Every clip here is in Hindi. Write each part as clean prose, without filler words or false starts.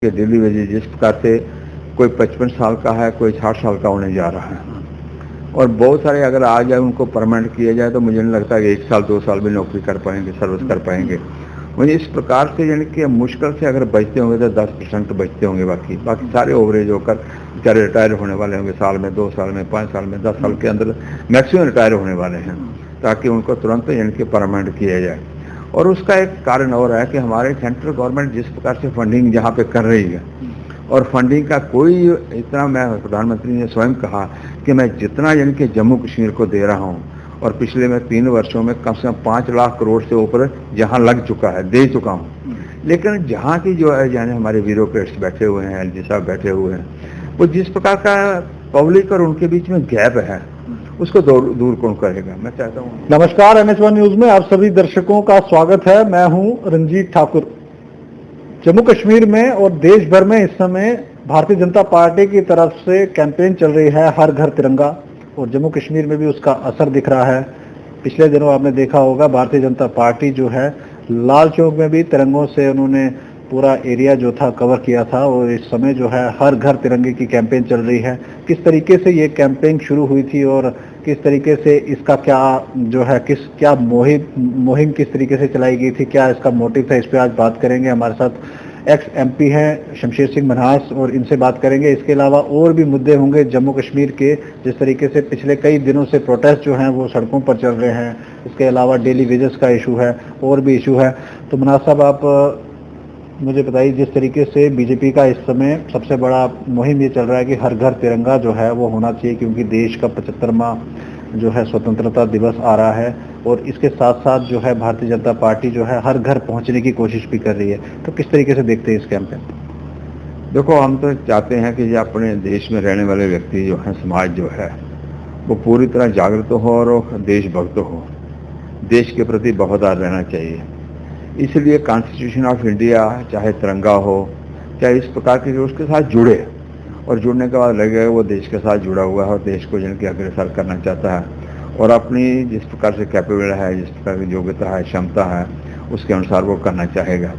कि डेली वेजेस जिस प्रकार से कोई 55 साल का है, कोई 60 साल का होने जा रहा है। और बहुत सारे अगर आ जाए उनको परमानेंट किया जाए तो मुझे नहीं लगता कि 1 साल 2 साल में नौकरी कर पाएंगे, सर्विस कर पाएंगे। मुझे इस प्रकार से यानी कि मुश्किल से अगर बचते होंगे तो 10% बचते होंगे, बाकी सारे ओवरेज होकर बेचारे रिटायर होने वाले होंगे साल में, 2 साल में, 5 साल में, 10 साल के अंदर मैक्सिमम रिटायर होने वाले हैं, ताकि उनको तुरंत यानी कि परमानेंट किया जाए। और उसका एक कारण और है कि हमारे सेंट्रल गवर्नमेंट जिस प्रकार से फंडिंग जहाँ पे कर रही है, और फंडिंग का कोई इतना, मैं प्रधानमंत्री ने स्वयं कहा कि मैं जितना यानी कि जम्मू कश्मीर को दे रहा हूँ, और पिछले मैं 3 वर्षों में कम से कम 5 लाख करोड़ से ऊपर जहाँ लग चुका है, दे चुका हूँ। लेकिन जहाँ की जो है यानी हमारे ब्यूरोक्रेट्स बैठे हुए हैं, एलजी साहब बैठे हुए हैं, वो जिस प्रकार का पब्लिक और उनके बीच में गैप है, उसको दूर कौन करेगा। मैं चाहता हूँ। नमस्कार, NH1 न्यूज में आप सभी दर्शकों का स्वागत है। मैं हूं रंजीत ठाकुर। जम्मू कश्मीर में और देश भर में इस समय भारतीय जनता पार्टी की तरफ से कैंपेन चल रही है, हर घर तिरंगा, और जम्मू कश्मीर में भी उसका असर दिख रहा है। पिछले दिनों आपने देखा होगा, भारतीय जनता पार्टी जो है लाल चौक में भी तिरंगों से उन्होंने पूरा एरिया जो था कवर किया था, और इस समय जो है हर घर तिरंगे की कैंपेन चल रही है। किस तरीके से ये कैंपेन शुरू हुई थी और किस तरीके से इसका क्या जो है क्या मुहिम किस तरीके से चलाई गई थी, क्या इसका मोटिव था, इस पे आज बात करेंगे। हमारे साथ एक्स MP हैं शमशेर सिंह मनहास, और इनसे बात करेंगे। इसके अलावा और भी मुद्दे होंगे जम्मू कश्मीर के, जिस तरीके से पिछले कई दिनों से प्रोटेस्ट जो हैं वो सड़कों पर चल रहे हैं। इसके अलावा डेली वेजेस का इशू है, और भी इशू है। तो मनहास साहब, आप मुझे बताइए, जिस तरीके से बीजेपी का इस समय सबसे बड़ा मुहिम ये चल रहा है कि हर घर तिरंगा जो है वो होना चाहिए, क्योंकि देश का 75वां जो है स्वतंत्रता दिवस आ रहा है, और इसके साथ साथ जो है भारतीय जनता पार्टी जो है हर घर पहुंचने की कोशिश भी कर रही है। तो किस तरीके से देखते हैं इस कैंपेन? देखो, हम तो चाहते हैं कि जो अपने देश में रहने वाले व्यक्ति जो है, समाज जो है, वो पूरी तरह जागरूक हो और देशभक्त हो, देश के प्रति वफादार रहना चाहिए। इसलिए कॉन्स्टिट्यूशन ऑफ इंडिया चाहे तिरंगा हो, चाहे इस प्रकार के जो उसके साथ जुड़े, और जुड़ने के बाद लगे वो देश के साथ जुड़ा हुआ है और देश को जिनके अग्रसर करना चाहता है, और अपनी जिस प्रकार से कैपेबल है, जिस प्रकार की योग्यता है, क्षमता है, उसके अनुसार वो करना चाहेगा।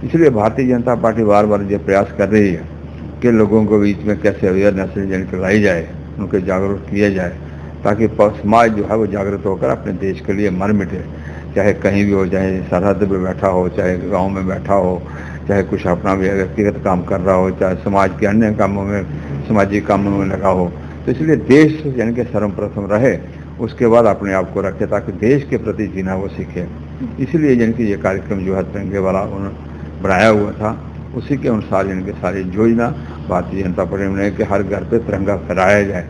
इसलिए भारतीय जनता पार्टी बार बार ये प्रयास कर रही है कि लोगों को बीच में कैसे अवेयरनेस जिनके लाई जाए, उनको जागरूक किया जाए, ताकि समाज जो है वो जागरूक होकर अपने देश के लिए मर मिटे, चाहे कहीं भी हो, चाहे सरहद पे बैठा हो, चाहे गांव में बैठा हो, चाहे कुछ अपना व्यक्तिगत काम कर रहा हो, चाहे समाज के अन्य कामों में, सामाजिक कामों में लगा हो। तो इसलिए देश यानी कि सर्वप्रथम रहे, उसके बाद अपने आप को रखे, ताकि देश के प्रति जीना वो सीखे। इसलिए यानी कि ये कार्यक्रम जो है तिरंगे वाला उन्होंने बनाया हुआ था, उसी के अनुसार यानी कि सारी योजना भारतीय जनता पार्टी ने कि हर घर पे तिरंगा फहराया जाए,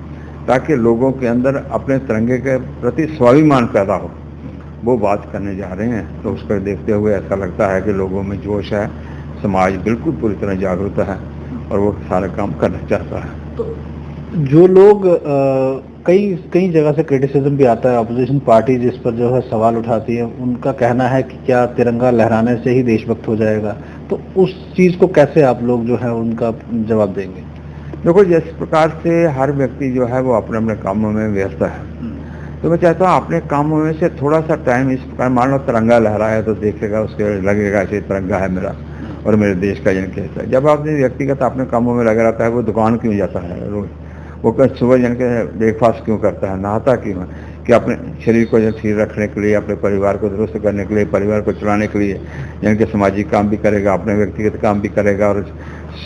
ताकि लोगों के अंदर अपने तिरंगे के प्रति स्वाभिमान पैदा हो। वो बात करने जा रहे हैं, तो उसको देखते हुए ऐसा लगता है कि लोगों में जोश है, समाज बिल्कुल पूरी तरह जागरूक है और वो सारा काम करना चाहता है। तो जो लोग कई जगह से क्रिटिसिज्म भी आता है, अपोजिशन पार्टी जिस पर जो है सवाल उठाती है, उनका कहना है कि क्या तिरंगा लहराने से ही देशभक्त हो जाएगा। तो उस चीज को कैसे आप लोग जो है उनका जवाब देंगे? देखो, जिस प्रकार से हर व्यक्ति जो है वो अपने अपने कामों में व्यस्त है, तो मैं चाहता हूँ अपने कामों में से थोड़ा सा टाइम इस प्रकार, मान लो तिरंगा लहरा है तो देखेगा, उसके लगेगा कि तिरंगा है मेरा और मेरे देश का जन कैसा है। जब अपने व्यक्तिगत अपने कामों में लगा रहता है, वो दुकान क्यों जाता है रोज, वो सुबह जन के ब्रेकफास्ट क्यों करता है, नहाता क्यों है, कि अपने शरीर को ठीक रखने के लिए, अपने परिवार को दुरुस्त करने के लिए, परिवार को चलाने के लिए यानी कि सामाजिक काम भी करेगा, अपने व्यक्तिगत काम भी करेगा, और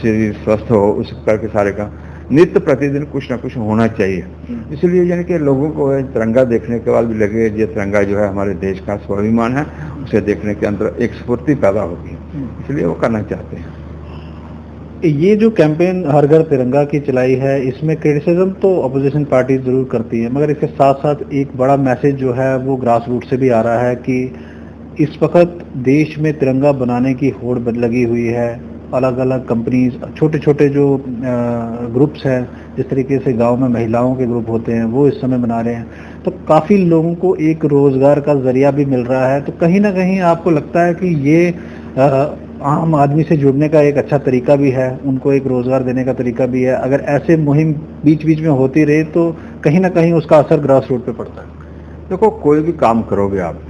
शरीर स्वस्थ हो, उस प्रकार के सारे काम नित्य प्रतिदिन कुछ ना कुछ होना चाहिए। इसलिए यानी कि लोगों को तिरंगा देखने के बाद भी लगे ये तिरंगा जो है हमारे देश का स्वाभिमान है, उसे देखने के अंदर एक स्फूर्ति पैदा होगी, इसलिए वो करना चाहते हैं। ये जो कैंपेन हर घर तिरंगा की चलाई है, इसमें क्रिटिसिज्म तो अपोजिशन पार्टी जरूर करती है, मगर इसके साथ साथ एक बड़ा मैसेज जो है वो ग्रास रूट से भी आ रहा है कि इस वक्त देश में तिरंगा बनाने की होड़ लगी हुई है। अलग अलग कंपनीज, छोटे छोटे जो ग्रुप्स हैं, जिस तरीके से गांव में महिलाओं के ग्रुप होते हैं, वो इस समय बना रहे हैं। तो काफ़ी लोगों को एक रोज़गार का जरिया भी मिल रहा है। तो कहीं ना कहीं आपको लगता है कि ये आम आदमी से जुड़ने का एक अच्छा तरीका भी है, उनको एक रोज़गार देने का तरीका भी है। अगर ऐसे मुहिम बीच बीच में होती रहे तो कहीं ना कहीं उसका असर ग्रास रूट पे पड़ता है। देखो, कोई भी काम करोगे आप,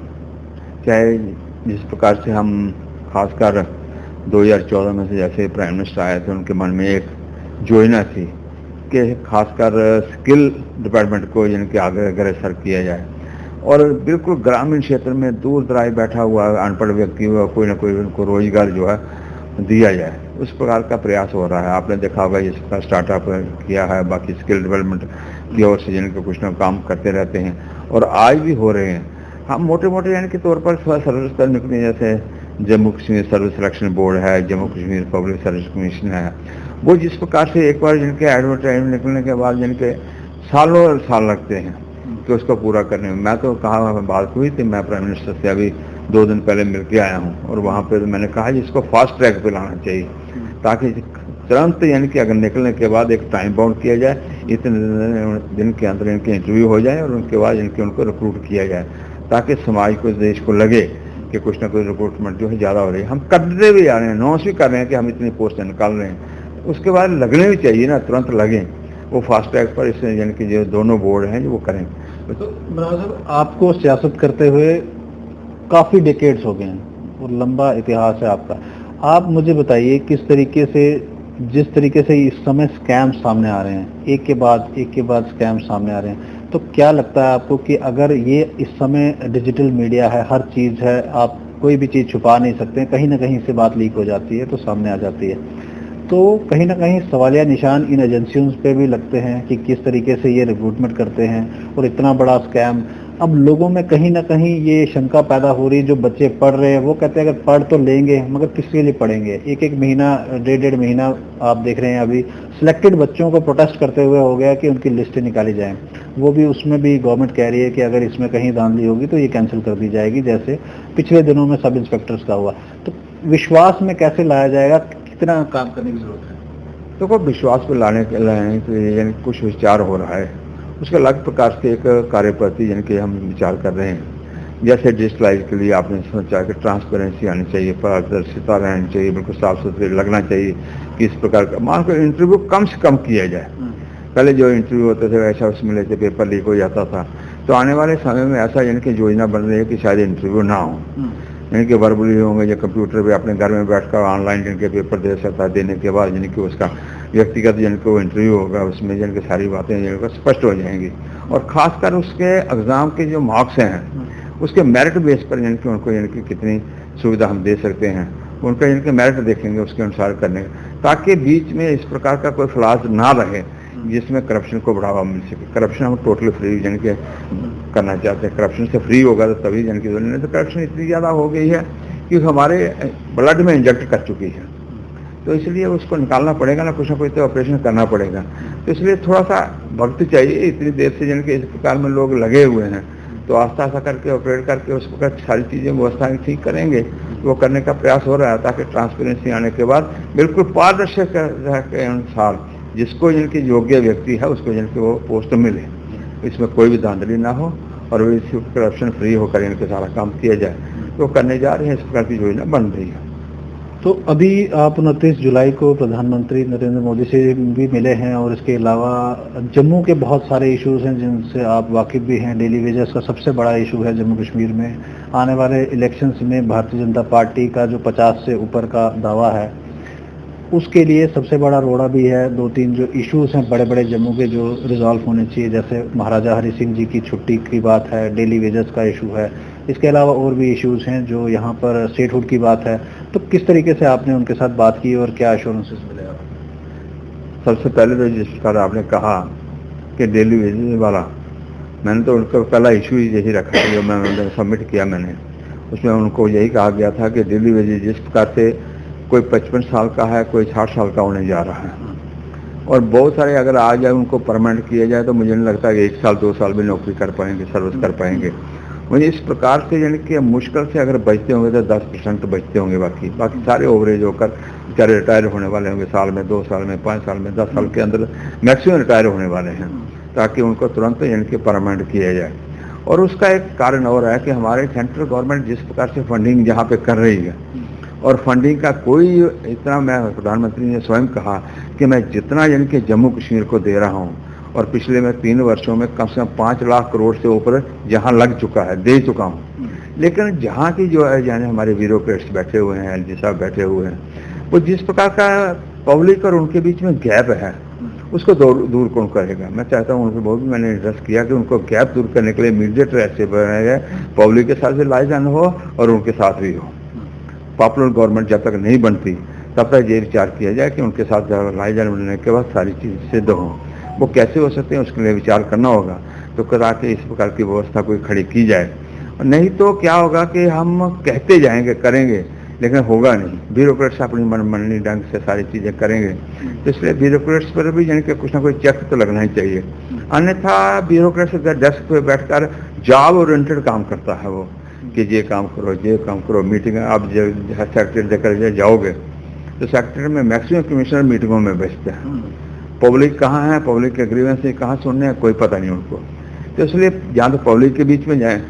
चाहे जिस प्रकार से हम खासकर 2014 में से जैसे प्राइम मिनिस्टर आए थे उनके मन में एक योजना थी कि खासकर स्किल डिपार्टमेंट को जिनके आगे अग्रसर किया जाए और बिल्कुल ग्रामीण क्षेत्र में दूर दराज बैठा हुआ अनपढ़ व्यक्ति हुआ कोई ना कोई उनको रोजगार जो है दिया जाए। उस प्रकार का प्रयास हो रहा है। आपने देखा होगा इसका स्टार्टअप किया है, बाकी स्किल डेवलपमेंट की ओर से जिनके कुछ ना काम करते रहते हैं और आज भी हो रहे हैं। हम मोटे मोटे यानी के तौर पर सर्विस पर निकले, जैसे Jammu Kashmir service selection board है, Jammu Kashmir public service commission है, वो जिस प्रकार से एक बार जिनके एडवर्टाइजमेंट निकलने के बाद जिनके सालों साल लगते हैं कि उसको पूरा करने में। मैं तो कहा बात हुई थी, मैं प्राइम मिनिस्टर से अभी 2 दिन पहले मिल के आया हूँ और वहाँ पे मैंने कहा जी इसको फास्ट ट्रैक पे लाना चाहिए ताकि तुरंत यानी कि अगर निकलने के बाद एक टाइम बाउंड किया जाए, इतने दिन के अंदर इनके इंटरव्यू हो जाए और उनके बाद इनके उनको रिक्रूट किया जाए ताकि समाज को देश को लगे कि कुछ ना कुछ रिक्रूटमेंट जो है ज़्यादा हो रही है। हम करते भी आ रहे हैं, अनाउंस भी कर रहे हैं कि हम इतनी पोस्टें निकाल रहे हैं, उसके बाद लगने भी चाहिए ना, तुरंत लगें। वो फास्ट ट्रैक पर इससे यानी कि जो दोनों बोर्ड हैं जो वो करें। तो मनाज साहब, आपको सियासत करते हुए काफ़ी डेकेड्स हो गए हैं और लंबा इतिहास है आपका। आप मुझे बताइए किस तरीके से, जिस तरीके से इस समय स्कैम सामने आ रहे हैं, एक के बाद स्कैम सामने आ रहे हैं, तो क्या लगता है आपको कि अगर ये इस समय डिजिटल मीडिया है, हर चीज़ है, आप कोई भी चीज़ छुपा नहीं सकते, कहीं ना कहीं से बात लीक हो जाती है तो सामने आ जाती है, तो कहीं ना कहीं सवालिया निशान इन एजेंसियों पे भी लगते हैं कि किस तरीके से ये रिक्रूटमेंट करते हैं और इतना बड़ा स्कैम। अब लोगों में कहीं ना कहीं ये शंका पैदा हो रही है, जो बच्चे पढ़ रहे हैं वो कहते हैं अगर पढ़ तो लेंगे मगर किसके लिए पढ़ेंगे। एक महीना, डेढ़ महीना आप देख रहे हैं अभी सिलेक्टेड बच्चों को प्रोटेस्ट करते हुए हो गया कि उनकी लिस्टें निकाली जाएं, वो भी उसमें भी गवर्नमेंट कह रही है कि अगर इसमें कहीं धांधली होगी तो ये कैंसिल कर दी जाएगी, जैसे पिछले दिनों में सब इंस्पेक्टर्स का हुआ। तो विश्वास में कैसे लाया जाएगा, कितना काम करने की जरूरत है? देखो, विश्वास पे लाने के लिए तो यानी कुछ विचार हो रहा है, उसके अलग प्रकार से एक कार्य प्रति यानी कि हम विचार कर रहे हैं। जैसे डिजिटलाइज के लिए आपने सोचा कि ट्रांसपेरेंसी आनी चाहिए, पारदर्शिता रहनी चाहिए, बिल्कुल साफ सुथरे लगना चाहिए कि इस प्रकार का मान को इंटरव्यू कम से कम किया जाए। पहले जो इंटरव्यू होते थे वैसा उसमें लेते पेपर लीक हो जाता था, तो आने वाले समय में ऐसा यानी कि योजना बन रही है कि शायद इंटरव्यू ना हो, यानी कि वर्बली होंगे या कंप्यूटर पे अपने घर में बैठकर ऑनलाइन जिनके पेपर दे सकता है, देने के बाद यानी कि उसका व्यक्तिगत जिनको वो इंटरव्यू होगा उसमें जिनकी सारी बातें जिनको स्पष्ट हो जाएंगी और ख़ासकर उसके एग्ज़ाम के जो मार्क्स हैं उसके मेरिट बेस पर यानी कि उनको यानी कि कितनी सुविधा हम दे सकते हैं, उनका यानी कि मेरिट देखेंगे उसके अनुसार करने, ताकि बीच में इस प्रकार का कोई फ्लॉज ना रहे जिसमें करप्शन को बढ़ावा मिल सके। करप्शन हम टोटली फ्री यानी कि करना चाहते हैं, करप्शन से फ्री होगा तो तभी यानी कि नहीं तो करप्शन इतनी ज़्यादा हो गई है कि हमारे ब्लड में इंजेक्ट कर चुकी है, तो इसलिए उसको निकालना पड़ेगा ना, कुछ ना कुछ तो ऑपरेशन करना पड़ेगा। तो इसलिए थोड़ा सा वक्त चाहिए, इतनी देर से यानी कि इस प्रकार में लोग लगे हुए हैं, तो आस्ता आस्ता करके ऑपरेट करके उस प्रकार सारी चीज़ें व्यवस्थाएं ठीक करेंगे, वो करने का प्रयास हो रहा है ताकि ट्रांसपेरेंसी आने के बाद बिल्कुल पारदर्शिता के अनुसार जिसको जिनकी योग्य व्यक्ति है उसको जिनकी वो पोस्ट मिले, इसमें कोई भी धांधली ना हो और वो इसी करप्शन फ्री होकर इनके सारा काम किया जाए, तो करने जा रहे हैं, इस प्रकार की योजना बन रही है। तो अभी आप 29 जुलाई को प्रधानमंत्री नरेंद्र मोदी से भी मिले हैं और इसके अलावा जम्मू के बहुत सारे इश्यूज हैं जिनसे आप वाकिफ भी हैं। डेली वेजेस का सबसे बड़ा इशू है जम्मू कश्मीर में। आने वाले इलेक्शंस में भारतीय जनता पार्टी का जो 50 से ऊपर का दावा है उसके लिए सबसे बड़ा रोड़ा भी है। 2-3 जो इश्यूज हैं बड़े बड़े जम्मू के जो रिजॉल्व होने चाहिए, जैसे महाराजा हरि सिंह जी की छुट्टी की बात है, डेली वेजेस का इशू है, इसके अलावा और भी इश्यूज हैं जो यहाँ पर स्टेटहुड की बात है। तो किस तरीके से आपने उनके साथ बात की और क्या एश्योरेंसेस मिले आपको? सबसे पहले तो जिस प्रकार आपने कहा कि डेली वेजेस वाला, मैंने तो उनका पहला इशू ही यही रखा जो मैं सबमिट किया मैंने, उसमें उनको यही कहा गया था कि डेली वेजेस जिस प्रकार से कोई 55 साल का है, कोई 60 साल का होने जा रहा है और बहुत सारे अगर आ जाए उनको परमानेंट किया जाए तो मुझे नहीं लगता कि 1 साल 2 साल भी नौकरी कर पाएंगे, सर्विस कर पाएंगे। मुझे इस प्रकार से यानी कि मुश्किल से अगर बचते होंगे तो 10% बचते होंगे, बाकी सारे ओवरेज होकर बेचारे रिटायर होने वाले होंगे, साल में, 2 साल में, 5 साल में, 10 साल के अंदर मैक्सिमम रिटायर होने वाले हैं, ताकि उनको तुरंत यानी कि परमानेंट किया जाए। और उसका एक कारण और है कि हमारे सेंट्रल गवर्नमेंट जिस प्रकार से फंडिंग यहाँ पे कर रही है और फंडिंग का कोई इतना, मैं प्रधानमंत्री ने स्वयं कहा कि मैं जितना यानी कि जम्मू कश्मीर को दे रहा हूँ और पिछले में 3 वर्षों में कम से कम 5 लाख करोड़ से ऊपर जहाँ लग चुका है, दे चुका हूँ। लेकिन जहाँ की जो है यानी हमारे ब्यूरोक्रेट्स बैठे हुए हैं, एलजी साहब बैठे हुए हैं, वो जिस प्रकार का पब्लिक और उनके बीच में गैप है उसको दूर कौन करेगा। मैं चाहता हूँ उनको बहुत भी मैंने एड्रेस किया कि उनको गैप दूर करने के लिए मीडिएटर ऐसे बनाए गए, पब्लिक के साथ भी लाइजन हो और उनके साथ भी हो। पॉपुलर गवर्नमेंट जब तक नहीं बनती तब तक ये विचार किया जाए कि उनके साथ लाइजन बनने के बाद सारी चीज़ सिद्ध हों। वो कैसे हो सकते हैं उसके लिए विचार करना होगा, तो करा के इस प्रकार की व्यवस्था कोई खड़ी की जाए। नहीं तो क्या होगा कि हम कहते जाएंगे करेंगे लेकिन होगा नहीं। ब्यूरोक्रेट्स अपनी मनमानी ढंग से सारी चीज़ें करेंगे, तो इसलिए ब्यूरोक्रेट्स पर भी यानी कि कुछ ना कुछ चेक तो लगना ही चाहिए। अन्यथा ब्यूरोक्रेट्स अगर डेस्क पे बैठकर जॉब ओरिएंटेड काम करता है वो कि ये काम करो, मीटिंग आप सेक्रेटरी देकर जाओगे तो सेक्रेटरी में मैक्सिमम कमिश्नर मीटिंगों में बैठते हैं। पब्लिक कहाँ है, पब्लिक के ग्रीवेंस कहाँ सुनने हैं, कोई पता नहीं उनको। तो इसलिए जहाँ तो पब्लिक के बीच में जाएं,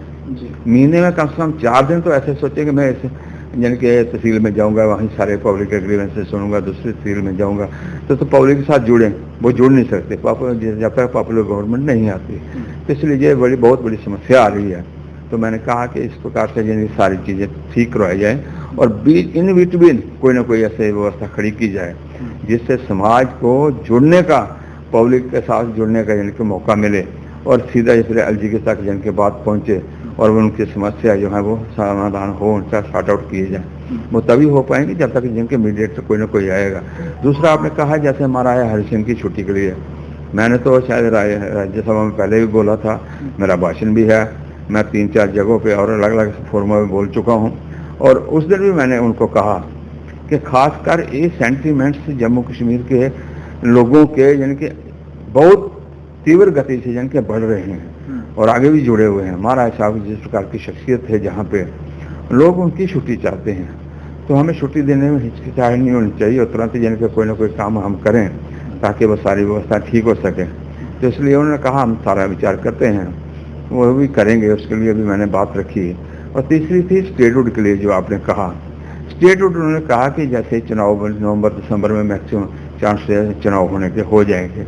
महीने में कम से कम 4 दिन तो ऐसे सोचे कि मैं इस यानी कि तहसील में जाऊंगा, वहीं सारे पब्लिक के ग्रीवेंसेस सुनूंगा, दूसरी तहसील में जाऊंगा, तो पब्लिक के साथ जुड़ें। वो जुड़ नहीं सकते जब तक पॉपुलर गवर्नमेंट नहीं आती। तो इसलिए ये बहुत बड़ी समस्या आ रही है। तो मैंने कहा कि इस प्रकार से यानी सारी चीज़ें ठीक करवाई जाए और इन बिटवीन कोई ना कोई ऐसी व्यवस्था खड़ी की जाए जिससे समाज को जुड़ने का, पब्लिक के साथ जुड़ने का यानी कि मौका मिले और सीधा फिर एलजी के तक जिनके बात पहुँचे और उनकी समस्या जो है वो समाधान हो, उनका सॉर्ट आउट किए जाए। वो तभी हो पाएंगे जब तक जिनके मीडिएटर कोई ना कोई आएगा। दूसरा आपने कहा जैसे हमारा आया हरि सिंह की छुट्टी के लिए, मैंने तो शायद राज्यसभा में पहले भी बोला था, मेरा भाषण भी है, मैं 3-4 जगहों पे और अलग अलग फोरमों में बोल चुका हूँ। और उस दिन भी मैंने उनको कहा कि खासकर ये सेंटीमेंट्स जम्मू कश्मीर के लोगों के यानी कि बहुत तीव्र गति से यानी कि बढ़ रहे हैं और आगे भी जुड़े हुए हैं। महाराज साहब जिस प्रकार की शख्सियत है जहाँ पे लोग उनकी छुट्टी चाहते हैं, तो हमें छुट्टी देने में हिचकिचाहट नहीं होनी चाहिए और तुरंत यानी कि कोई ना कोई काम हम करें ताकि वो सारी व्यवस्था ठीक हो सके। तो इसलिए उन्होंने कहा हम सारा विचार करते हैं, वो भी करेंगे, उसके लिए भी मैंने बात रखी। और तीसरी थी स्टेटहुड के लिए जो आपने कहा। स्टेटहुड उन्होंने कहा कि जैसे चुनाव नवंबर-दिसंबर में मैक्सिमम चांस चुनाव होने के हो जाएंगे।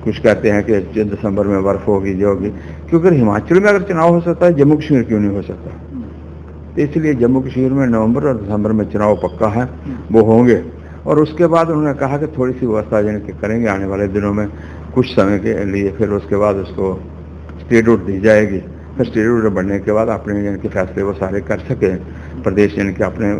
कुछ कहते हैं कि दिसंबर में बर्फ होगी जो होगी, क्योंकि हिमाचल में अगर चुनाव हो सकता है जम्मू कश्मीर क्यों नहीं हो सकता। तो इसलिए जम्मू कश्मीर में नवंबर और दिसंबर में चुनाव पक्का है, वो होंगे। और उसके बाद उन्होंने कहा कि थोड़ी सी व्यवस्था यानी कि करेंगे आने वाले दिनों में कुछ समय के लिए, फिर उसके बाद उसको स्टेटहुड दी जाएगी। फिर स्टेटहुड बनने के बाद अपने यानी कि फैसले वो सारे कर सके, प्रदेश यानी कि अपने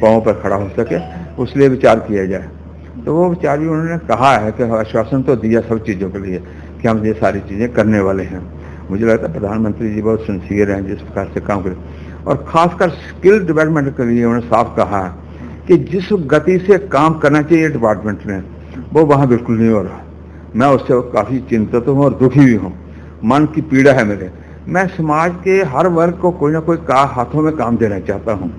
पाँव पर खड़ा हो सके, उसलिए विचार किया जाए। तो वो विचार भी उन्होंने कहा है कि आश्वासन तो दिया सब चीज़ों के लिए कि हम ये सारी चीज़ें करने वाले हैं। मुझे लगता है प्रधानमंत्री जी बहुत सिंसियर हैं जिस प्रकार से काम करें, और खासकर स्किल डेवलपमेंट के लिए उन्होंने साफ कहा है कि जिस गति से काम करना चाहिए डिपार्टमेंट में वो वहाँ बिल्कुल नहीं हो रहा। मैं उससे काफ़ी चिंतित हूँ और दुखी भी हूँ, मन की पीड़ा है मेरे। मैं समाज के हर वर्ग को कोई ना कोई हाथों में काम देना चाहता हूँ।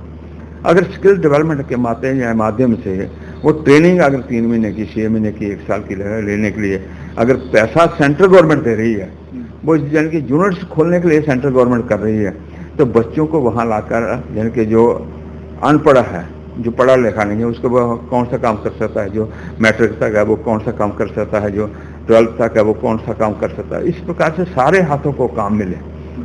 अगर स्किल डेवलपमेंट के माध्यम से वो ट्रेनिंग अगर 3 महीने की, 6 महीने की, 1 साल की लेने के लिए अगर पैसा सेंट्रल गवर्नमेंट दे रही है, वो यानी कि यूनिट्स खोलने के लिए सेंट्रल गवर्नमेंट कर रही है, तो बच्चों को वहाँ लाकर यानी कि जो अनपढ़ है, जो पढ़ा लिखा नहीं है, उसको वो कौन सा काम कर सकता है, जो मैट्रिक तक है वो कौन सा काम कर सकता है, जो 12th तक है वो कौन सा काम कर सकता है। इस प्रकार से सारे हाथों को काम मिले,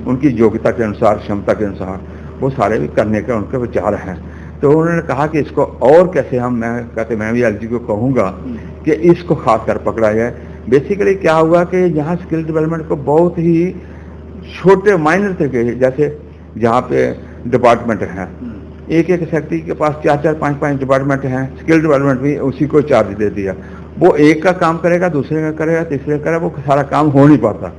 उनकी योग्यता के अनुसार, क्षमता के अनुसार, वो सारे भी करने का उनके विचार हैं। तो उन्होंने कहा कि इसको और कैसे मैं भी एलजी को कहूँगा कि इसको खास कर पकड़ा जाए। बेसिकली क्या हुआ कि यहाँ स्किल डेवलपमेंट को बहुत ही छोटे माइनर तरीके, जैसे जहाँ पे डिपार्टमेंट हैं, एक सेक्रेटरी के पास 4-4, 5-5 डिपार्टमेंट हैं, स्किल डेवलपमेंट भी उसी को चार्ज दे दिया। वो एक का काम करेगा, दूसरे का करेगा, तीसरे का करेगा, वो सारा काम हो नहीं पाता।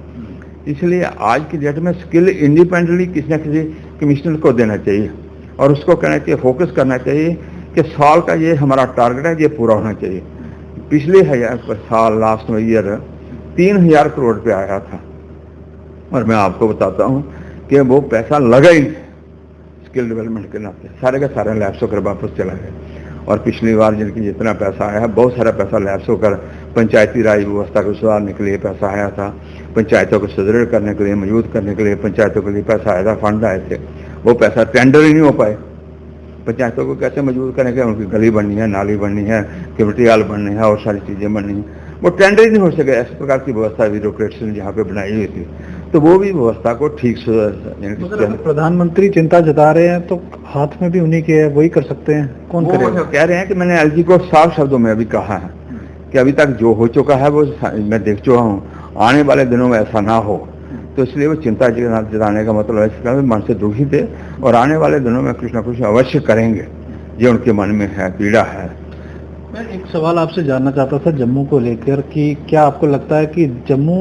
इसलिए आज की डेट में स्किल इंडिपेंडेंटली किसी न किसी कमिश्नर को देना चाहिए और उसको कहना चाहिए, फोकस करना चाहिए कि साल का ये हमारा टारगेट है, ये पूरा होना चाहिए। पिछले साल लास्ट में ईयर 3000 करोड़ रुपये आया था और मैं आपको बताता हूँ कि वो पैसा लगा ही नहीं स्किल डेवलपमेंट के नाते, सारे का सारे लैप्स होकर वापस चला गया। और पिछली बार जिनकी जितना पैसा आया है, बहुत सारा पैसा लैप्स होकर पंचायती राज व्यवस्था को सुधारने के लिए पैसा आया था, पंचायतों को सुदृढ़ करने के लिए, मजबूत करने के लिए पंचायतों के लिए पैसा आया था, फंड आए थे। वो पैसा टेंडर ही नहीं हो पाए। पंचायतों को कैसे मजबूत करने के, उनकी गली बननी है, नाली बननी है, कम्युनिटी हॉल बनने है और सारी चीज़ें बननी है, वो टेंडर ही नहीं हो सके। इस प्रकार की व्यवस्था ब्यूरोक्रेट्स ने यहाँ पे बनाई हुई थी। तो वो भी व्यवस्था को ठीक से अगर प्रधानमंत्री चिंता जता रहे हैं तो हाथ में भी उन्हीं के है, वही कर सकते हैं, कौन वो करेगा? कह रहे हैं कि मैंने एलजी को साफ शब्दों में अभी कहा है कि अभी तक जो हो चुका है वो मैं देख चुका हूँ, आने वाले दिनों में ऐसा ना हो, तो इसलिए वो चिंता जताने का मतलब है मन से दुखी थे और आने वाले दिनों में कुछ ना कुछ अवश्य करेंगे, ये उनके मन में है, पीड़ा है। मैं एक सवाल आपसे जानना चाहता था जम्मू को लेकर कि क्या आपको लगता है कि जम्मू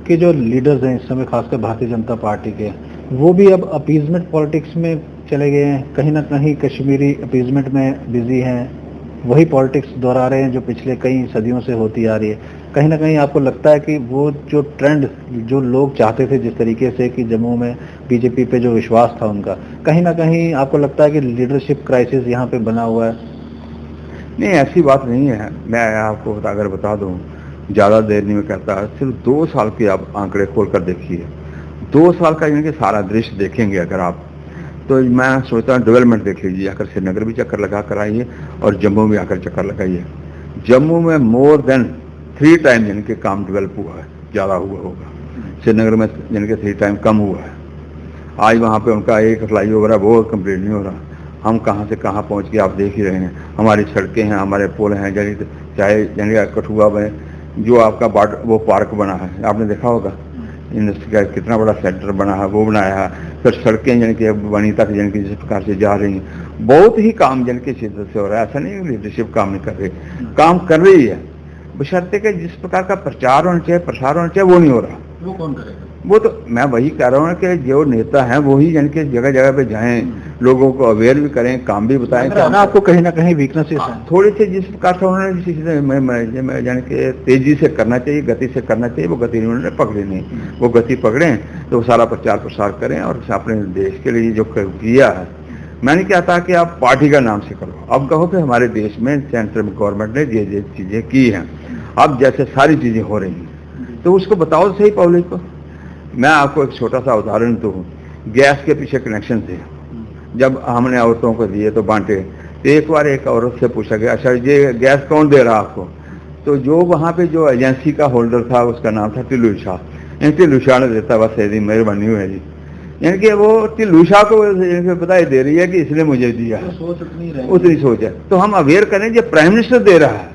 के जो लीडर्स हैं इस समय, खासकर भारतीय जनता पार्टी के, वो भी अब अपीजमेंट पॉलिटिक्स में चले गए हैं, कहीं ना कहीं कश्मीरी अपीजमेंट में बिजी हैं, वही पॉलिटिक्स दोहरा रहे हैं जो पिछले कई सदियों से होती आ रही है? कहीं ना कहीं आपको लगता है कि वो जो ट्रेंड जो लोग चाहते थे जिस तरीके से कि जम्मू में बीजेपी पे जो विश्वास था उनका, कहीं ना कहीं आपको लगता है कि लीडरशिप क्राइसिस यहाँ पे बना हुआ है? नहीं, ऐसी बात नहीं है। मैं आपको अगर बता दूं, ज़्यादा देर नहीं मैं कहता, सिर्फ 2 साल के आप आंकड़े खोल कर देखिए, 2 साल का यानी कि सारा दृश्य देखेंगे अगर आप, तो मैं सोचता हूँ डेवलपमेंट देख लीजिए, आकर श्रीनगर भी चक्कर लगा कर आइए और जम्मू में आकर चक्कर लगाइए। जम्मू में मोर देन 3 टाइम यानी कि काम डेवलप हुआ है, ज़्यादा हुआ होगा। श्रीनगर में यानी कि 3 टाइम कम हुआ है। आज वहाँ पे उनका एक फ्लाई ओवर है, वो कंप्लीट नहीं हो रहा। हम कहाँ से कहाँ पहुँच के आप देख ही रहे हैं। हमारी सड़कें हैं, हमारे पुल हैं, चाहे यानी कठुआ में जो आपका वो पार्क बना है, आपने देखा होगा, इंडस्ट्री का कितना बड़ा सेंटर बना है, वो बनाया है। फिर सड़कें यानी कि बनी तक यानी कि जिस प्रकार से जा रही हैं, बहुत ही काम यानी कि क्षेत्र से हो रहा है। ऐसा नहीं लीडरशिप काम नहीं कर रही, काम कर रही है, बशर्ते कि जिस प्रकार का प्रचार होना चाहिए, प्रसार होना चाहिए, वो नहीं हो रहा। वो कौन करेगा? वो तो मैं वही कह रहा हूँ कि जो नेता हैं वो ही यानी कि जगह जगह पे जाएं, लोगों को अवेयर भी करें, काम भी बताएं। आपको कहीं ना कहीं वीकनेसेस हैं थोड़ी सी, जिस प्रकार से उन्होंने यानी कि तेजी से करना चाहिए, गति से करना चाहिए, वो गति उन्होंने पकड़ी नहीं। वो गति पकड़ें तो वो सारा प्रचार प्रसार करें और अपने देश के लिए जो किया है। मैं नहीं कहता कि आप पार्टी का नाम से करो, अब कहो कि हमारे देश में सेंट्रल गवर्नमेंट ने ये चीजें की हैं, अब जैसे सारी चीजें हो रही हैं, तो उसको बताओ सही पब्लिक को। मैं आपको एक छोटा सा उदाहरण दूं, गैस के पीछे कनेक्शन थे, जब हमने औरतों को दिए तो बांटे, तो एक बार एक औरत से पूछा गया, अच्छा ये गैस कौन दे रहा आपको? तो जो वहाँ पे जो एजेंसी का होल्डर था उसका नाम था टिल्लू शाह। टिल्लू शाह ने देता, बस यदि मेहरबानी हुई जी, यानी कि वो टिल्लू शाह को बधाई दे रही है कि इसने मुझे दिया है, उतनी सोच है। तो हम अवेयर करें, जो प्राइम मिनिस्टर दे रहा है,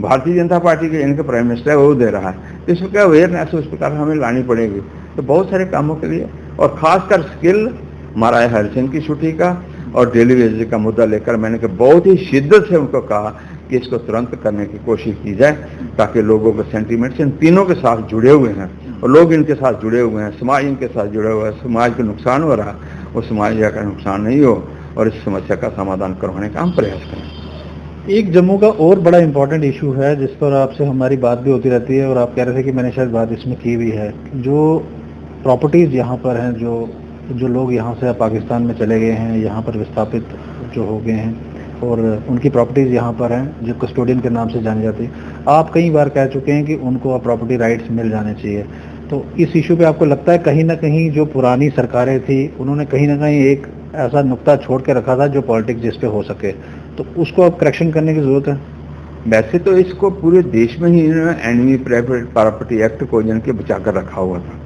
भारतीय जनता पार्टी के इनके प्राइम मिनिस्टर है, वो दे रहा है, तो इसमें क्या अवेयरनेस उस प्रकार हमें लानी पड़ेगी। तो बहुत सारे कामों के लिए, और खासकर स्किल, हमारा हरिसिंह की छुट्टी का और डेली वेजेस का मुद्दा लेकर मैंने बहुत ही शिद्दत से उनको कहा कि इसको तुरंत करने की कोशिश की जाए, ताकि लोगों के सेंटीमेंट्स इन तीनों के साथ जुड़े हुए हैं और लोग इनके साथ जुड़े हुए हैं, समाज इनके साथ जुड़े हुआ है, समाज को नुकसान हो रहा है, वो समाज का नुकसान नहीं हो और इस समस्या का समाधान करवाने का हम प्रयास करें। एक जम्मू का और बड़ा इंपॉर्टेंट इशू है जिस पर आपसे हमारी बात भी होती रहती है और आप कह रहे थे कि मैंने शायद बात इसमें की भी है, जो प्रॉपर्टीज़ यहाँ पर हैं, जो लोग यहाँ से पाकिस्तान में चले गए हैं, यहाँ पर विस्थापित जो हो गए हैं और उनकी प्रॉपर्टीज़ यहाँ पर हैं जो कस्टोडियन के नाम से जानी जाती है। आप कई बार कह चुके हैं कि उनको प्रॉपर्टी राइट्स मिल जाने चाहिए। तो इस इशू पे आपको लगता है कहीं ना कहीं जो पुरानी सरकारें थी उन्होंने कहीं ना कहीं एक ऐसा नुक्ता छोड़ के रखा था जो पॉलिटिक्स जिस पे हो सके, तो उसको अब करेक्शन करने की जरूरत है? वैसे तो इसको पूरे देश में ही एनिमी प्राइवेट प्रॉपर्टी एक्ट को जन के बचा कर रखा हुआ था,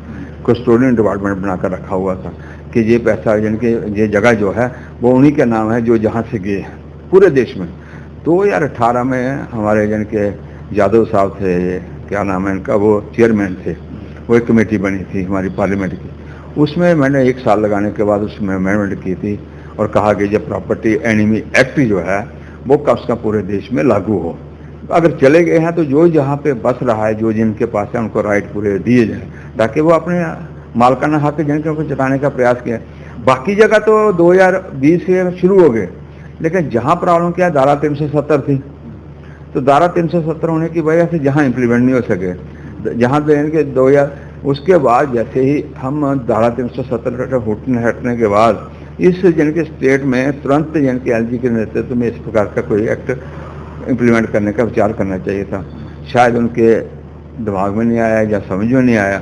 कस्टोडियन डिपार्टमेंट बनाकर रखा हुआ था कि ये पैसा जन के ये जगह जो है वो उन्हीं के नाम है जो जहाँ से गए हैं पूरे देश में। 2018 में हमारे जन के यादव साहब थे, क्या नाम है इनका, वो चेयरमैन थे, वो एक कमेटी बनी थी हमारी पार्लियामेंट की, उसमें मैंने 1 साल लगाने के बाद उसमें अमेंडमेंट की थी और कहा कि जब प्रॉपर्टी एनिमी एक्ट जो है वो कम से कम पूरे देश में लागू हो। अगर चले गए हैं तो जो जहाँ पे बस रहा है, जो जिनके पास है, उनको राइट पूरे दिए जाए ताकि वो अपने मालकाना हक जिनके उनको जताने का प्रयास किया। बाकी जगह तो 2020 से शुरू हो गए, लेकिन जहाँ प्रॉब्लम क्या, धारा 370 थी, तो धारा 370 होने की वजह से जहाँ इम्प्लीमेंट नहीं हो सके, जहाँ के 2000 उसके बाद जैसे ही हम धारा 370 हटने के बाद इस जन के स्टेट में तुरंत जन के एलजी के नेतृत्व में इस प्रकार का कोई एक्ट इम्प्लीमेंट करने का विचार करना चाहिए था। शायद उनके दिमाग में नहीं आया या समझ में नहीं आया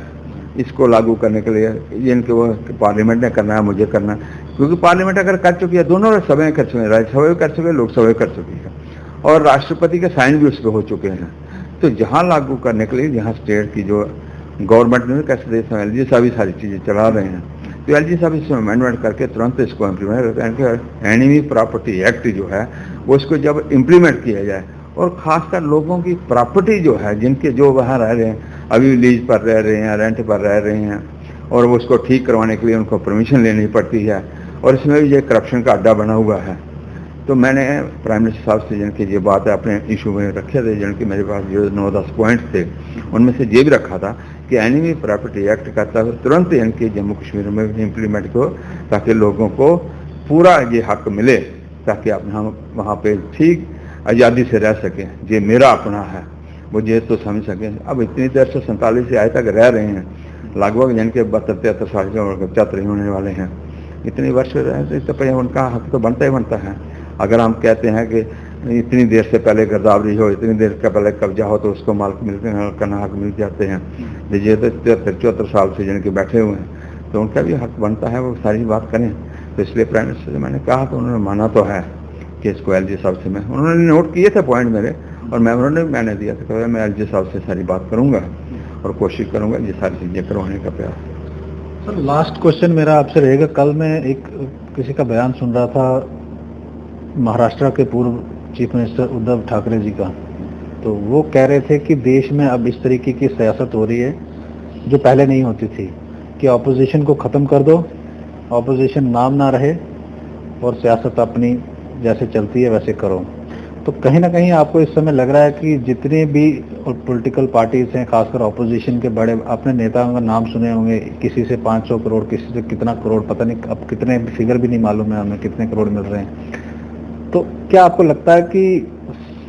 इसको लागू करने के लिए। जिनके वो पार्लियामेंट ने करना है, मुझे करना है, क्योंकि पार्लियामेंट अगर कर चुकी है, दोनों सभाएं कर चुके हैं, राज्यसभा भी कर चुके हैं, लोकसभा भी कर चुकी है और राष्ट्रपति के साइन भी उस पर हो चुके हैं। तो जहाँ लागू करने के लिए, जहाँ स्टेट की जो गवर्नमेंट ने कैसे दे सकते, एलजी साहब ही सारी चीज़ें चला रहे हैं। तो एलजी साहब इसमें अमेंडमेंट करके तुरंत इसको इम्प्लीमेंट करके एनिमी प्रॉपर्टी एक्ट जो है वो इसको जब इम्प्लीमेंट किया जाए, और ख़ासकर लोगों की प्रॉपर्टी जो है, जिनके जो वहाँ रह रहे हैं, अभी लीज पर रह रहे हैं, रेंट पर रह रहे हैं, और वो उसको ठीक करवाने के लिए उनको परमिशन लेनी पड़ती है, और इसमें भी ये करप्शन का अड्डा बना हुआ है। तो मैंने प्राइम मिनिस्टर साहब से जिनकी ये बात है अपने इशू में रखे थे, जिनके मेरे पास जो 9-10 पॉइंट थे, उनमें से ये भी रखा था कि एनिमी प्रॉपर्टी एक्ट करता है तुरंत इनके जम्मू कश्मीर में इम्प्लीमेंट हो, ताकि लोगों को पूरा ये हक मिले, ताकि हम वहाँ पे ठीक आज़ादी से रह सकें। ये मेरा अपना है, वो ये तो समझ सकें। अब इतनी देर से 47 से आज तक रह रहे हैं, लगभग जिनके 72-73 साल के चतरी होने वाले हैं, इतनी वर्ष रहे तो पहले उनका हक तो बनता ही बनता है। अगर हम कहते हैं कि इतनी देर से पहले गिरदावरी हो, इतनी देर का पहले कब्जा हो, तो उसको मालिक मिलते हैं, करना हक मिल जाते हैं। ये तो 73-74 साल से जिनके बैठे हुए हैं, तो उनका भी हक बनता है वो सारी बात करें। तो इसलिए प्राइम मिनिस्टर से मैंने कहा, तो उन्होंने माना तो है कि इसको एलजी साहब से उन्होंने नोट किए थे पॉइंट मेरे, और मैंने दिया था, मैं एलजी साहब से सारी बात करूँगा और कोशिश करूँगा ये सारी चीज़ें करवाने का प्रयास। सर लास्ट क्वेश्चन मेरा आपसे रहेगा। कल मैं एक किसी का बयान सुन रहा था, महाराष्ट्र के पूर्व चीफ मिनिस्टर उद्धव ठाकरे जी का, तो वो कह रहे थे कि देश में अब इस तरीके की सियासत हो रही है जो पहले नहीं होती थी, कि ऑपोजिशन को ख़त्म कर दो, ऑपोजिशन नाम ना रहे, और सियासत अपनी जैसे चलती है वैसे करो। तो कहीं ना कहीं आपको इस समय लग रहा है कि जितने भी पॉलिटिकल पार्टीज हैं, खासकर ऑपोजिशन के बड़े, अपने नेताओं का नाम सुने होंगे, किसी से 500 करोड़, किसी से कितना करोड़, पता नहीं अब कितने फिगर भी नहीं मालूम है हमें कितने करोड़ मिल रहे हैं। तो क्या आपको लगता है कि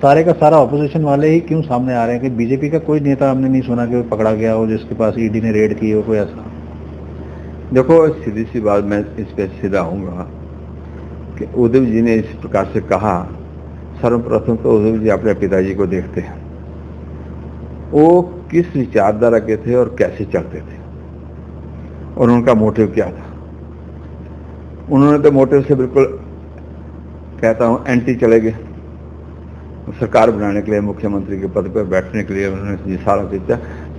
सारे का सारा ऑपोजिशन वाले ही क्यों सामने आ रहे हैं, कि बीजेपी का कोई नेता हमने नहीं सुना कि वो पकड़ा गया हो, जिसके पास ईडी ने रेड की हो, कोई ऐसा? देखो सीधी सी बात, मैं इस पर सीधा आऊँगा कि उद्धव जी ने इस प्रकार से कहा। सर्वप्रथम तो उद्धव जी अपने पिताजी को देखते हैं, वो किस विचारधारा के थे और कैसे चलते थे, और उनका मोटिव क्या था। उन्होंने तो मोटिव से बिल्कुल कहता हूँ एंटी चले गए। सरकार बनाने के लिए, मुख्यमंत्री के पद पर बैठने के लिए उन्होंने ये सारा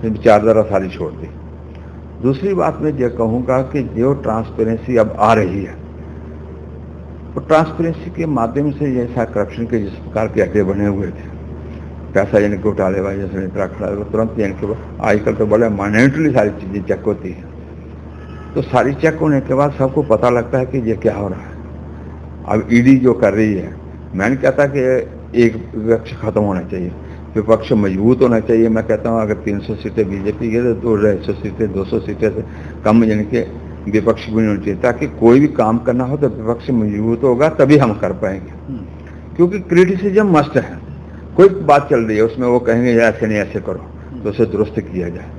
विचारधारा सारी छोड़ दी। दूसरी बात मैं ये कहूँगा कि जो ट्रांसपेरेंसी अब आ रही है, तो ट्रांसपेरेंसी के माध्यम से जैसा करप्शन के जिस प्रकार के अड्डे बने हुए थे, पैसा यानी घोटालेबाजी जैसे इतना खड़ा है, तुरंत यानी आजकल तो बड़े माइन्यूटली सारी चीज़ें चेक होती हैं। तो सारी चेक होने के बाद सबको पता लगता है कि ये क्या हो रहा है। अब ईडी जो कर रही है, मैं नहीं कहता कि एक विपक्ष खत्म होना चाहिए, विपक्ष मजबूत होना चाहिए। मैं कहता हूँ अगर 300 सीटें बीजेपी के, तो 250 सीटें 200 सीटें से कम यानी कि विपक्ष भी नहीं होनी चाहिए, ताकि कोई भी काम करना हो तो विपक्ष मजबूत होगा तभी हम कर पाएंगे। क्योंकि क्रिटिसिज्म मस्ट है, कोई बात चल रही है उसमें वो कहेंगे ऐसे नहीं ऐसे करो, तो उसे दुरुस्त किया जाए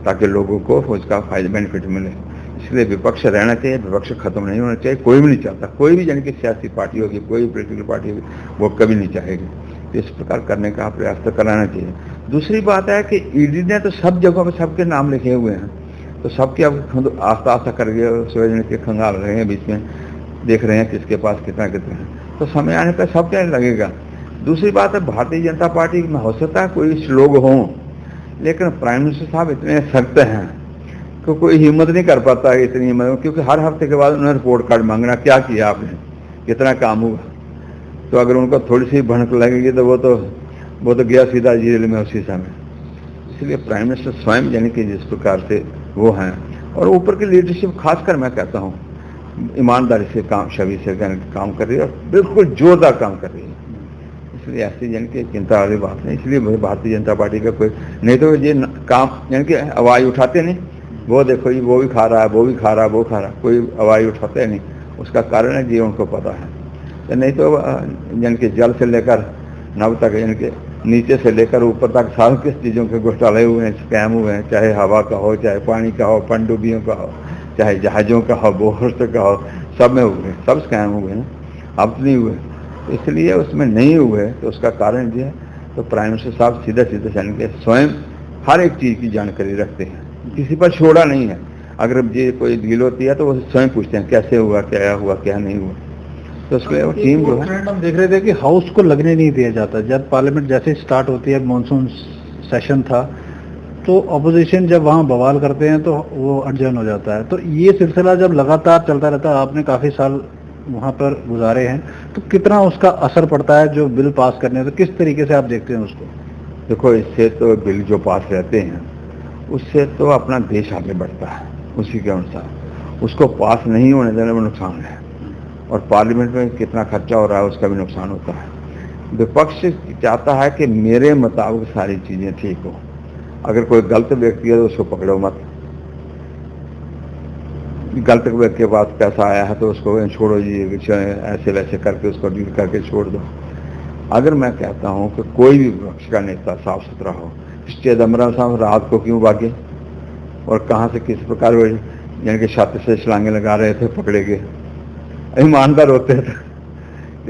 ताकि लोगों को उसका फायदा बेनिफिट मिले। इसलिए विपक्ष रहना चाहिए, विपक्ष खत्म नहीं होना चाहिए। कोई भी नहीं चाहता, कोई भी यानी कि सियासी पार्टी होगी, कोई भी पोलिटिकल पार्टी होगी, वो कभी नहीं चाहेगी। तो इस प्रकार करने का प्रयास तो कराना चाहिए। दूसरी बात है कि ईडी ने तो सब जगहों पर सबके नाम लिखे हुए हैं, तो सबके अब आस्ता आस्ता करके खंगाल रहे हैं, बीच में देख रहे हैं किसके पास कितना कितना है। तो समय आने पर सब क्या लगेगा। दूसरी बात है भारतीय जनता पार्टी में हो सकता है कोई लोग हों, लेकिन प्राइम मिनिस्टर साहब इतने सख्त हैं कि कोई हिम्मत नहीं कर पाता है इतनी हिम्मत, क्योंकि हर हफ्ते के बाद उन्हें रिपोर्ट कार्ड मांगना, क्या किया आपने, कितना काम हुआ। तो अगर उनको थोड़ी सी भनक लगेगी तो वो तो गया सीधा जेल में उसी समय। इसलिए प्राइम मिनिस्टर स्वयं यानी कि जिस प्रकार से वो हैं, और ऊपर की लीडरशिप खासकर मैं कहता हूँ ईमानदारी से काम, छवि से काम कर रही है, और बिल्कुल जोरदार काम कर रही है। इसलिए ऐसी यानी कि चिंता वाली बात नहीं। इसलिए भारतीय जनता पार्टी का कोई नहीं तो ये काम यानी कि आवाज़ उठाते नहीं, वो देखो ये वो भी खा रहा है, वो भी खा रहा है, वो खा रहा है, कोई आवाज़ उठाते नहीं। उसका कारण है जी उनको पता है। तो नहीं तो यानी कि जल से लेकर नभ तक, यानी कि नीचे से लेकर ऊपर तक सारी किस चीज़ों के घोटाले हुए हैं, स्कैम हुए हैं, चाहे हवा का हो, चाहे पानी का हो, पनडुब्बियों का हो, चाहे जहाज़ों का हो, बोर्स का हो, सब में हुए, सब स्कैम हुए हैं। अब तो नहीं हुए, इसलिए उसमें नहीं हुए तो उसका कारण ये है। तो प्राइम मिनिस्टर साहब सीधे सीधे यानी कि स्वयं हर एक चीज़ की जानकारी रखते हैं, किसी पर छोड़ा नहीं है। अगर ये कोई डील होती है तो वो स्वयं पूछते हैं कैसे हुआ, क्या हुआ, क्या नहीं हुआ। तो उसमें वो टीम जो है, हम देख रहे थे कि हाउस को लगने नहीं दिया जाता। जब पार्लियामेंट जैसे स्टार्ट होती है, मॉनसून सेशन था, तो अपोजिशन जब वहाँ बवाल करते हैं तो वो अनजान हो जाता है। तो ये सिलसिला जब लगातार चलता रहता है, आपने काफ़ी साल वहाँ पर गुजारे हैं, तो कितना उसका असर पड़ता है जो बिल पास करने, तो किस तरीके से आप देखते हैं उसको? देखो, इससे तो बिल जो पास रहते हैं उससे तो अपना देश आगे बढ़ता है, उसी के अनुसार उसको पास नहीं होने देने में नुकसान है, और पार्लियामेंट में कितना खर्चा हो रहा है उसका भी नुकसान होता है। विपक्ष चाहता है कि मेरे मुताबिक सारी चीज़ें ठीक हो, अगर कोई गलत व्यक्ति है तो उसको पकड़ो मत, गलत व्यक्ति के पास पैसा आया है तो उसको छोड़ो जी, ऐसे वैसे करके उसको डील करके छोड़ दो। अगर मैं कहता हूं कि कोई भी विपक्ष का नेता साफ सुथरा हो, चिदम्बरम साहब रात को क्यों भागे और कहां से किस प्रकार यानी कि छत से छलांगे लगा रहे थे, पकड़े गए, ईमानदार होते थे।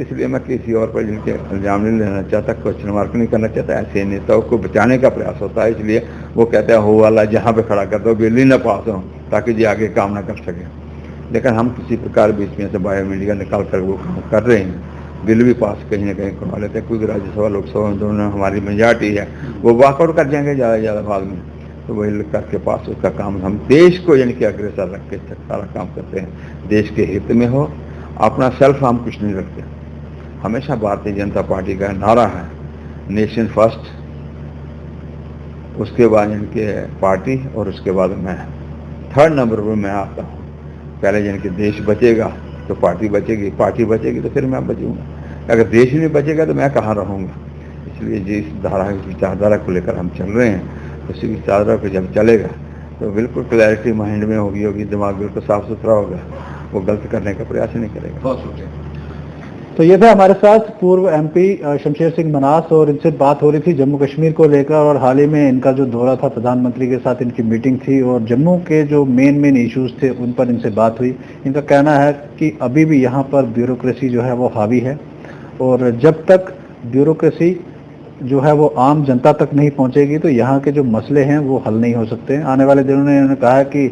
इसलिए मैं किसी और पर जिनके इल्जाम नहीं लेना चाहता, क्वेश्चन मार्क नहीं करना चाहता, ऐसे नेताओं को बचाने का प्रयास होता है। इसलिए वो कहते हैं हो वाला जहाँ पे खड़ा कर दो, बिल ही ना पास हो ताकि जी आगे काम ना कर सके। लेकिन हम किसी प्रकार बीच में से बायो मीडिया निकाल कर वो काम कर रहे हैं, बिल भी पास कहीं ना कहीं करवा लेते हैं। क्योंकि राज्यसभा लोकसभा में दोनों हमारी मेजॉरिटी है, वो वॉकआउट कर जाएंगे ज़्यादा से ज़्यादा बाद में, तो वही करके पास उसका काम हम देश को यानी कि अग्रसर रख के सारा काम करते हैं, देश के हित में हो, अपना सेल्फ हम कुछ नहीं रखते। हमेशा भारतीय जनता पार्टी का नारा है नेशन फर्स्ट, उसके बाद इनके पार्टी और उसके बाद मैं, थर्ड नंबर पर मैं आता हूँ। पहले इनके देश बचेगा तो पार्टी बचेगी, पार्टी बचेगी तो फिर मैं बचूंगा, अगर देश ही नहीं बचेगा तो मैं कहाँ रहूँगा। इसलिए जिस विचारधारा को लेकर हम चल रहे हैं, उसी विचारधारा को जब चलेगा तो बिल्कुल क्लैरिटी माइंड में होगी, दिमाग बिल्कुल साफ सुथरा होगा, वो गलत करने का प्रयास ही नहीं करेगा। बहुत शुक्रिया। तो ये थे हमारे साथ पूर्व एमपी शमशेर सिंह मनास, और इनसे बात हो रही थी जम्मू कश्मीर को लेकर, और हाल ही में इनका जो दौरा था, प्रधानमंत्री के साथ इनकी मीटिंग थी और जम्मू के जो मेन इश्यूज थे उन पर इनसे बात हुई। इनका कहना है कि अभी भी यहाँ पर ब्यूरोक्रेसी जो है वो हावी है, और जब तक ब्यूरोक्रेसी जो है वो आम जनता तक नहीं पहुंचेगी तो यहाँ के जो मसले हैं वो हल नहीं हो सकते। आने वाले दिनों में इन्होंने कहा है कि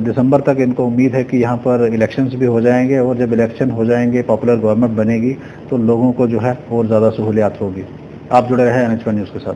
दिसंबर तक इनको उम्मीद है कि यहाँ पर इलेक्शंस भी हो जाएंगे, और जब इलेक्शन हो जाएंगे, पॉपुलर गवर्नमेंट बनेगी, तो लोगों को जो है और ज़्यादा सहूलियात होगी। आप जुड़े रहे NH1 न्यूज़ के साथ।